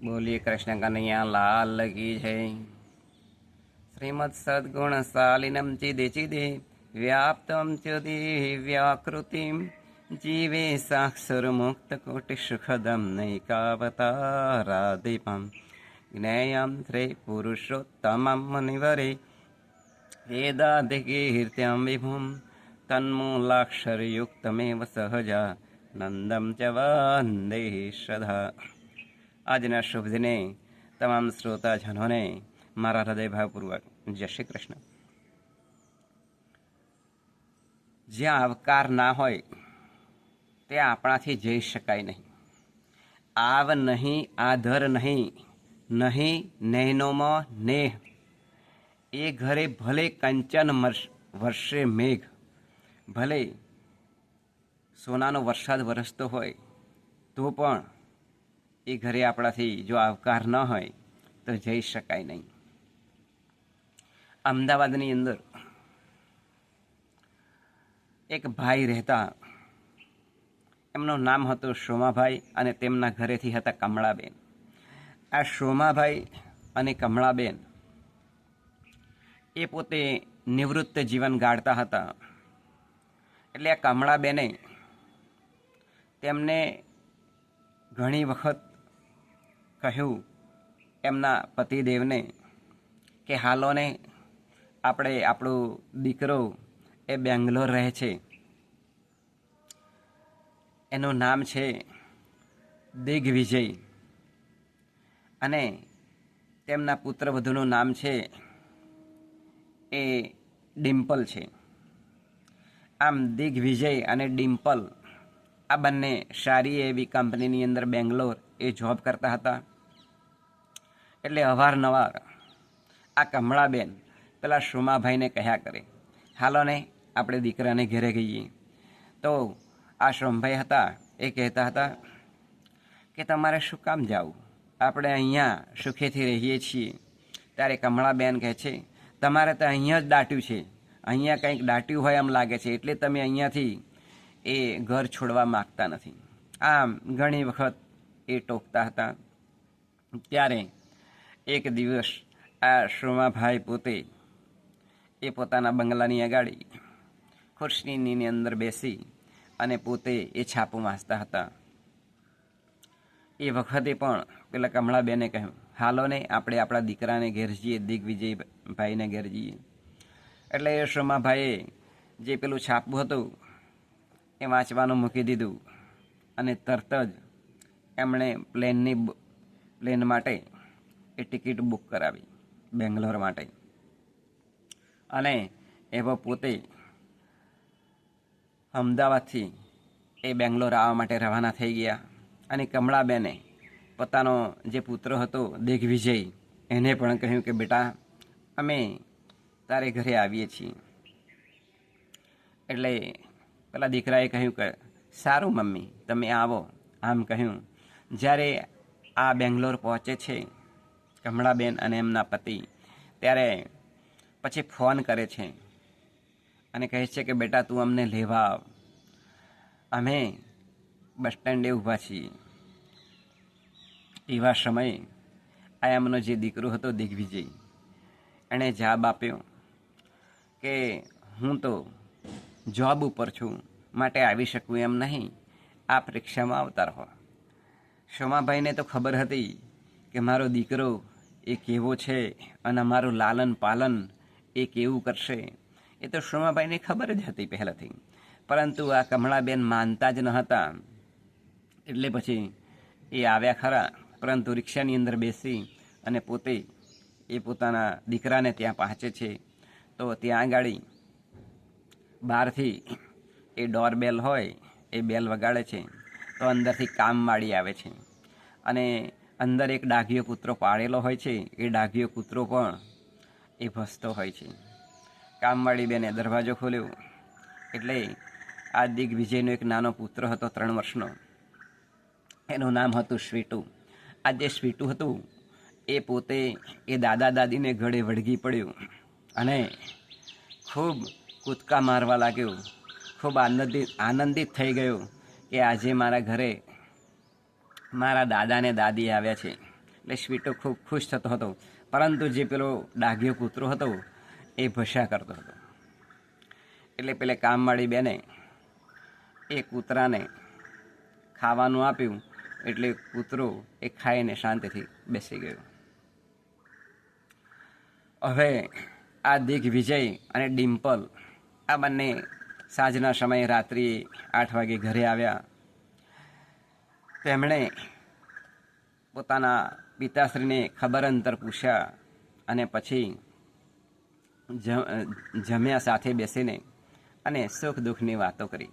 बोलिए कृष्ण कन्हैया लाल की जय। श्रीमत् सद्गुण शालिनम चिदे चिदे व्याप्तम च व्याकृतिम जीवे साक्षर मुक्त कोटि सुखदम नैकावतारादीपम ज्ञेयं श्री पुरुषोत्तमं मुनिवरे वेदाधिकीर्त्यं विभुं तन्मूलाक्षरयुक्तमेव सहजा नंदम च वंदे श्रद्धा। આજના શુભ દિને તમામ શ્રોતાજનોને મારા હૃદયભાવપૂર્વક જય શ્રી કૃષ્ણ। જ્યાં આવકાર ના હોય ત્યાં આપણાથી જઈ શકાય નહીં। આવ નહીં, આધર નહીં, નહીં નૈનોમાં નેહ, એ ઘરે ભલે કંચન વર્ષે મેઘ, ભલે સોનાનો વરસાદ વરસતો હોય તો પણ એ ઘરે આપણાથી જો આવકાર ન હોય તો જઈ શકાય નહીં। અમદાવાદની અંદર એક ભાઈ રહેતા, એમનું નામ હતું સોમાભાઈ અને તેમના ઘરેથી હતા કમળાબેન। આ સોમાભાઈ અને કમળાબેન એ પોતે નિવૃત્ત જીવન ગાળતા હતા। એટલે આ કમળાબેને તેમને ઘણી વખત કહ્યું એમના પતિદેવને કે હાલો ને આપણે આપણો દીકરો એ બેંગ્લોર રહે છે, એનું નામ છે દિગ્વિજય અને તેમના પુત્રવધૂનું નામ છે એ ડિમ્પલ છે। આમ દિગ્વિજય અને ડિમ્પલ આ બંને સારી એવી કંપનીની અંદર બેંગ્લોર એ જોબ કરતા હતા। એટલે અવારનવાર આ કમળાબેન પેલા સોમાભાઈને કહ્યા કરે, હાલો ને આપણે દીકરાને ઘરે ગઈએ। તો આ સોમભાઈ હતા એ કહેતા હતા કે તમારે શું કામ જવું, આપણે અહીંયા સુખેથી રહીએ છીએ। ત્યારે કમળાબેન કહે છે, તમારે તો અહીંયા જ દાટ્યું છે, અહીંયા કંઈક દાટ્યું હોય એમ લાગે છે, એટલે તમે અહીંયાથી એ ઘર છોડવા માગતા નથી। આમ ઘણી વખત એ ટોકતા હતા। ત્યારે એક દિવસ આ સોમાભાઈ પોતે એ પોતાના બંગલાની અગાડી ખુરશીની અંદર બેસી અને પોતે એ છાપું વાંચતા હતા। એ વખતે પણ પેલા કમળાબેને કહ્યું, હાલો ને આપણે આપણા દીકરાને ઘેર જઈએ, દિગ્વિજયભાઈને ઘેર જઈએ। એટલે એ સોમાભાઈએ જે પેલું છાપું હતું એ વાંચવાનું મૂકી દીધું અને તરત જ એમણે પ્લેન માટે એ ટિકિટ બુક કરાવી બેંગ્લોર માટે અને એવો પોતે અમદાવાદથી એ બેંગ્લોર આવવા માટે રવાના થઈ ગયા। અને કમળાબેને પોતાનો જે પુત્ર હતો દિગ્વિજય એને પણ કહ્યું કે બેટા અમે તારે ઘરે આવીએ છીએ। એટલે પેલા દીકરાએ કહ્યું કે સારું મમ્મી તમે આવો, આમ કહ્યું। જ્યારે આ બેંગ્લોર પહોંચે છે કમળાબેન અને એમના પતિ, ત્યારે પછી ફોન કરે છે અને કહે છે કે બેટા તું અમને લેવા આવ, અમે બસ સ્ટેન્ડે ઊભા છીએ। એવા સમયે આ એમનો જે દીકરો હતો દિગ્વિજય, એણે જવાબ આપ્યો કે હું તો જોબ ઉપર છું, માટે આવી શકું એમ નહીં, આપ રિક્ષામાં આવતા રહો। સોમાભાઈને તો ખબર હતી કે મારો દીકરો એ કેવો છે અને મારું લાલન પાલન એ કેવું કરશે, એ તો સોમાભાઈને ખબર જ હતી પહેલાંથી। પરંતુ આ કમળાબેન માનતા જ ન હતા। એટલે પછી એ આવ્યા ખરા, પરંતુ રિક્ષાની અંદર બેસી અને પોતે એ પોતાના દીકરાને ત્યાં પહોંચે છે। તો ત્યાં આગળ બહારથી એ ડોરબેલ હોય એ બેલ વગાડે છે, તો અંદરથી કામવાળી આવે છે અને અંદર એક ડાઘિયો કૂતરો પાળેલો હોય છે, એ ડાઘિયો કૂતરો પણ એ ભસતો હોય છે। કામવાળી બેને દરવાજો ખોલ્યો એટલે આ દિગ્વિજયનો એક નાનો પુત્ર હતો 3 વર્ષનો, એનું નામ હતું સ્વીટુ। આ જે સ્વીટુ હતું એ પોતે એ દાદા દાદીને ગળે વળગી પડ્યું અને ખૂબ કૂદકા મારવા લાગ્યો, ખૂબ આનંદિત થઈ ગયો કે આજે મારા ઘરે મારા દાદા ને દાદી આવ્યા છે, એટલે સ્વીટુ ખૂબ ખુશ થતો હતો, પરંતુ જે પેલો ડાઘિયો કૂતરો હતો એ ભસ્યા કરતો હતો. એટલે પેલે કામવાળી બેને એ કૂતરાને ખાવાનું આપ્યું, એટલે કૂતરો એ ખાઈને શાંતિથી બેસી ગયો. હવે આ દિગ્વિજય અને ડિમ્પલ આ બંને સાંજના સમયે રાત્રિ 8 વાગે ઘરે આવ્યા. તેમણે પોતાના પિતાશ્રીને ખબર અંતર પૂછ્યા અને પછી જમ્યા સાથે બેસીને અને સુખ દુઃખની વાતો કરી.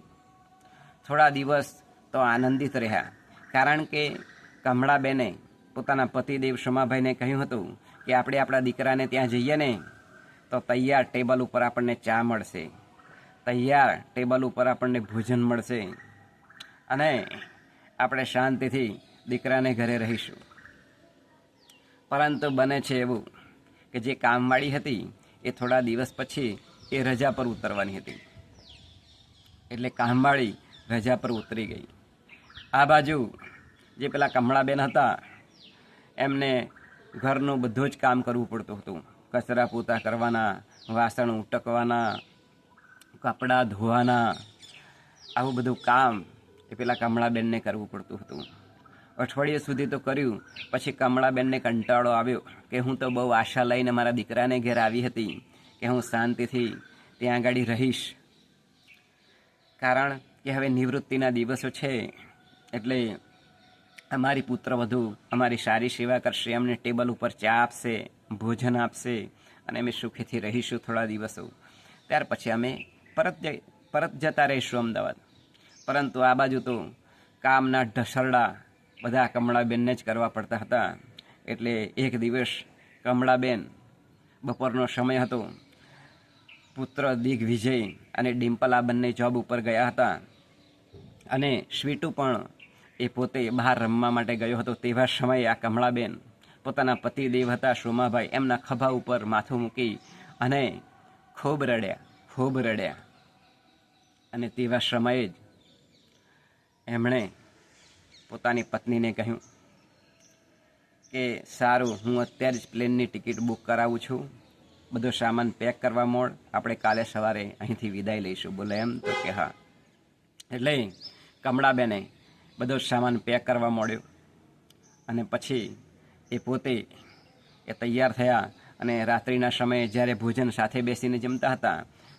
થોડા દિવસ તો આનંદિત રહ્યા, કારણ કે કમળાબેને પોતાના પતિદેવ સોમાભાઈને કહ્યું હતું કે આપણે આપણા દીકરાને ત્યાં જઈએ ને તો તૈયાર ટેબલ ઉપર આપણને ચા મળશે, તૈયાર ટેબલ ઉપર આપણને ભોજન મળશે અને આપણે શાંતિથી દીકરાને ઘરે રહીશું. પરંતુ બને છે એવું કે જે કામવાળી હતી એ થોડા દિવસ પછી એ રજા પર ઉતરવાની હતી, એટલે કામવાળી રજા પર ઉતરી ગઈ. આ બાજુ જે પેલા કમળાબેન હતા એમને ઘરનું બધું જ કામ કરવું પડતું હતું. કચરા પોતા કરવાના, વાસણ ઉટકવાના, કપડાં ધોવાના, આવું બધું કામ એ પેલા કમળાબેનને કરવું પડતું હતું. અઠવાડિયા સુધી તો કર્યું, પછી કમળાબેનને કંટાળો આવ્યો કે હું તો બહુ આશા લઈને મારા દીકરાને ઘેર આવી હતી કે હું શાંતિથી ત્યાં આગળ રહીશ, કારણ કે હવે નિવૃત્તિના દિવસો છે, એટલે અમારી પુત્રવધુ અમારી સારી સેવા કરશે, અમને ટેબલ ઉપર ચા આપશે, ભોજન આપશે અને અમે સુખેથી રહીશું થોડા દિવસો. ત્યાર પછી અમે પરત જતા રહીશું અમદાવાદ. પરંતુ આ બાજુ તો કામના ઢસરડા બધા કમળાબેનને જ કરવા પડતા હતા. એટલે એક દિવસ કમળાબેન, બપોરનો સમય હતો, પુત્ર દિગ્વિજય અને ડિમ્પલ આ બંને જોબ ઉપર ગયા હતા અને સ્વીટુ પણ એ પોતે બહાર રમવા માટે ગયો હતો. તેવા સમયે આ કમળાબેન પોતાના પતિદેવ હતા સોમાભાઈ એમના ખભા ઉપર માથું મૂકી અને ખૂબ રડ્યા. અને તેવા સમયે જ એમણે પોતાની પત્નીને કહ્યું કે સારું, હું અત્યારે જ પ્લેનની ટિકિટ બુક કરાવું છું, બધો સામાન પેક કરવા મોડ, આપણે કાલે સવારે અહીંથી વિદાય લઈશું. બોલે એમ તો કે હા. એટલે કમળાબેને બધો સામાન પેક કરવા માંડ્યો અને પછી એ પોતે તૈયાર થયા. અને રાત્રિના સમયે જ્યારે ભોજન સાથે બેસીને જમતા હતા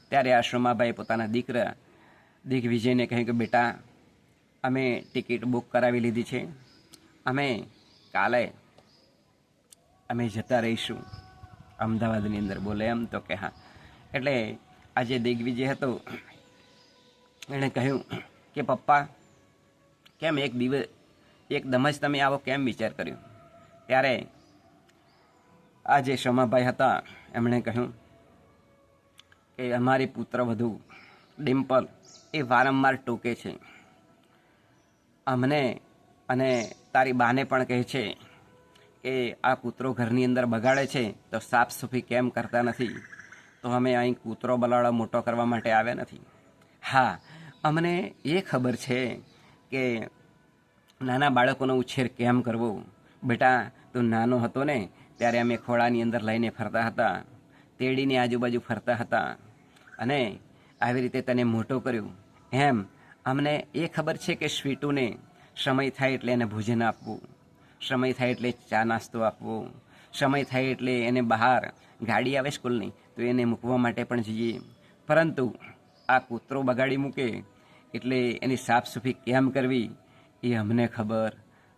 ત્યારે આ સોમાભાઈ પોતાના દીકરા દિગ્વિજયને કહ્યું કે બેટા, અમે ટિકિટ બુક કરાવી લીધી છે, અમે કાલે અમે જતા રહીશું અમદાવાદની અંદર. બોલે એમ તો કે હા. એટલે આજે દિગ્વિજય હતો એણે કહ્યું કે પપ્પા, કેમ એકદમ જ તમે આવો કેમ વિચાર કર્યો? ત્યારે આ જે સોમાભાઈ હતા એમણે કહ્યું કે અમારી પુત્રવધુ ડિમ્પલ એ વારંવાર ટોકે છે અમને, અને તારી બાને પણ કહે છે કે આ કૂતરો ઘરની અંદર બગાડે છે તો સાફ સફાઈ કેમ કરતા નથી. તો અમે અહીં કૂતરો બલાડો મોટો કરવા માટે આવ્યા નથી. હા, અમને એ ખબર છે કે નાના બાળકોનો ઉછેર કેમ કરવો. બેટા, તું નાનો હતો ને ત્યારે અમે ખોળાની અંદર લઈને ફરતા હતા, તેડીની આજુબાજુ ફરતા હતા અને આવી રીતે તને મોટો કર્યું. એમ અમને એ ખબર છે કે સ્વીટુને સમય થાય એટલે એને ભોજન આપવું, સમય થાય એટલે ચા નાસ્તો આપવો, સમય થાય એટલે એને બહાર ગાડી આવે સ્કૂલની તો એને મૂકવા માટે પણ જઈએ. પરંતુ આ કૂતરો બગાડી મૂકે એટલે એની સાફ સફાઈ કેમ કરવી એ અમને ખબર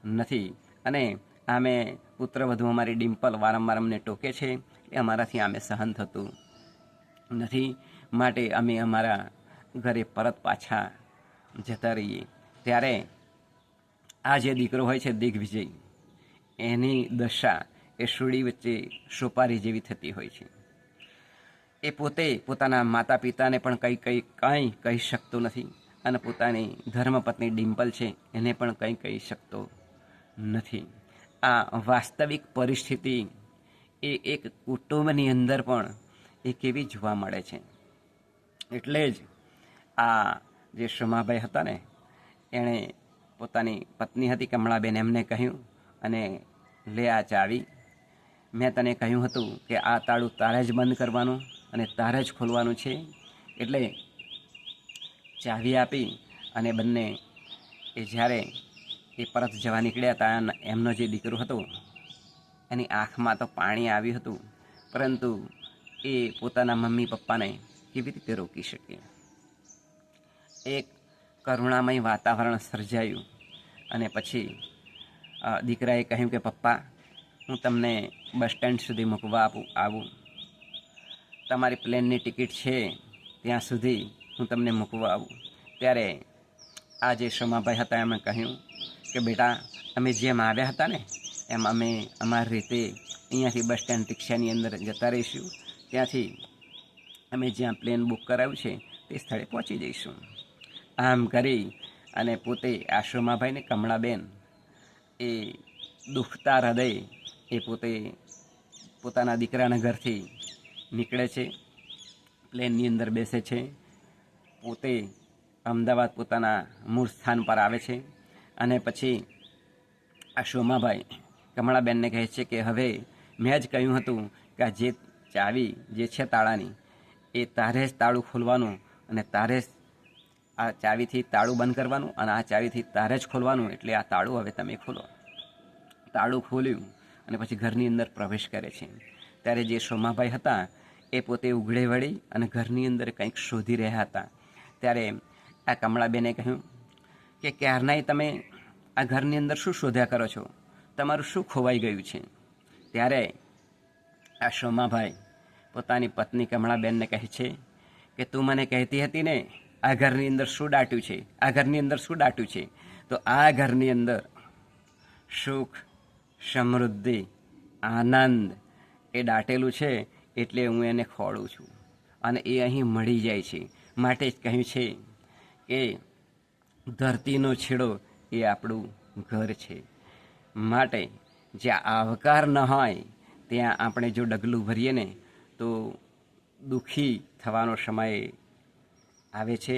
નથી. અને આમે પુત્રવધુ અમારી ડિમ્પલ વારંવાર અમને ટોકે છે, એ અમારાથી આમે સહન થતું નથી, માટે અમે અમારા ઘરે પરત પાછા જતા રહીએ. ત્યારે આ જે દીકરો હોય છે દિગ્વિજય, એની દશા એ સુડી વચ્ચે સોપારી જેવી થતી હોય છે. એ પોતે પોતાના માતા પિતાને પણ કંઈ કહી શકતો નથી અને પોતાની ધર્મપત્ની ડિમ્પલ છે એને પણ કંઈ કહી શકતો નથી. આ વાસ્તવિક પરિસ્થિતિ એ એક કુટુંબની અંદર પણ એ કેવી જોવા મળે છે. એટલે જ આ જે સોમાભાઈ હતા ને એણે પોતાની પત્ની હતી કમળાબેન એમને કહ્યું અને લે આ ચાવી. મેં તને કહ્યું હતું કે આ તાળું તારે જ બંધ કરવાનું અને તારે જ ખોલવાનું છે. એટલે ચાવી આપી અને બંને એ જ્યારે એ પરત જવા નીકળ્યા હતા, એમનો જે દીકરો હતો એની આંખમાં તો પાણી આવ્યું હતું, પરંતુ એ પોતાના મમ્મી પપ્પાને કેવી રીતે રોકી શકે. એક કરુણામય વાતાવરણ સર્જાયું અને પછી દીકરાએ કહ્યું કે પપ્પા, હું તમને બસ સ્ટેન્ડ સુધી મૂકવા આવું. તમારી પ્લેનની ટિકિટ છે ત્યાં સુધી હું તમને મૂકવા આવું. ત્યારે આ જે સોમાભાઈ હતા એમણે કહ્યું કે બેટા, અમે જેમ આવ્યા હતા ને એમ અમે અમારી રીતે અહીંયાથી બસ સ્ટેન્ડ રિક્ષાની અંદર જતા રહીશું. ત્યાંથી અમે જ્યાં પ્લેન બુક કરાવ્યું છે તે સ્થળે પહોંચી જઈશું. આમ કરી અને પોતે આ સોમાભાઈને કમળાબેન એ દુખતા હૃદય એ પોતે પોતાના દીકરાના ઘરથી નીકળે છે, પ્લેનની અંદર બેસે છે, પોતે અમદાવાદ પોતાના મૂળ સ્થાન પર આવે છે. અને પછી આ સોમાભાઈ કમળાબેનને કહે છે કે હવે મેં જ કહ્યું હતું કે આ જે ચાવી જે છે તાળાની, એ તારે જ તાળું ખોલવાનું અને તારે જ આ ચાવીથી તાળું બંધ કરવાનું અને આ ચાવીથી તારે જ ખોલવાનું. એટલે આ તાળું હવે તમે ખોલો. તાળું ખોલ્યું અને પછી ઘરની અંદર પ્રવેશ કરે છે. ત્યારે જે સોમાભાઈ હતા એ પોતે ઉઘડે વળી અને ઘરની અંદર કંઈક શોધી રહ્યા હતા. ત્યારે આ કમળાબેને કહ્યું કે ક્યારનાય તમે આ ઘરની અંદર શું શોધ્યા કરો છો? તમારું શું ખોવાઈ ગયું છે? ત્યારે આ સોમાભાઈ પોતાની પત્ની કમળાબેનને કહે છે કે તું મને કહેતી હતી ને આ ઘરની અંદર શું દાટ્યું છે, આ ઘરની અંદર શું દાટ્યું છે? તો આ ઘરની અંદર સુખ, સમૃદ્ધિ, આનંદ એ દાટેલું છે. એટલે હું એને ખોળું છું અને એ અહીં મળી જાય છે. માટે જ કહ્યું છે કે ધરતીનો છેડો એ આપણું ઘર છે. માટે જ્યાં આવકાર ન હોય ત્યાં આપણે જો ડગલું ભરીએ ને તો દુઃખી થવાનો સમય આવે છે.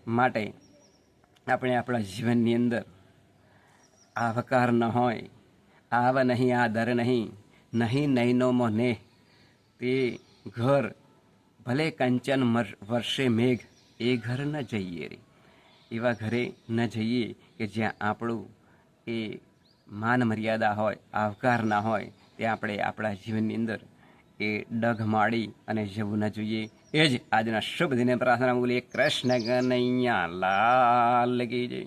માટે આપણે આપણા જીવનની અંદર આવકાર ન હોય, આવ નહીં આદર નહીં, નહીં નૈનો મોને, તે ઘર ભલે કંચન વર્ષે મેઘ, એ ઘર ન જઈએ રે. એવા ઘરે ન જઈએ કે જ્યાં આપણું એ માન મર્યાદા હોય, આવકાર ના હોય. ત્યાં આપણે આપણા જીવનની અંદર એ ડગ માડી અને જવું ન જોઈએ. એ જ આજના શુભ દિને પ્રાર્થના બોલીએ. કૃષ્ણ કનૈયા લાલ કી જય.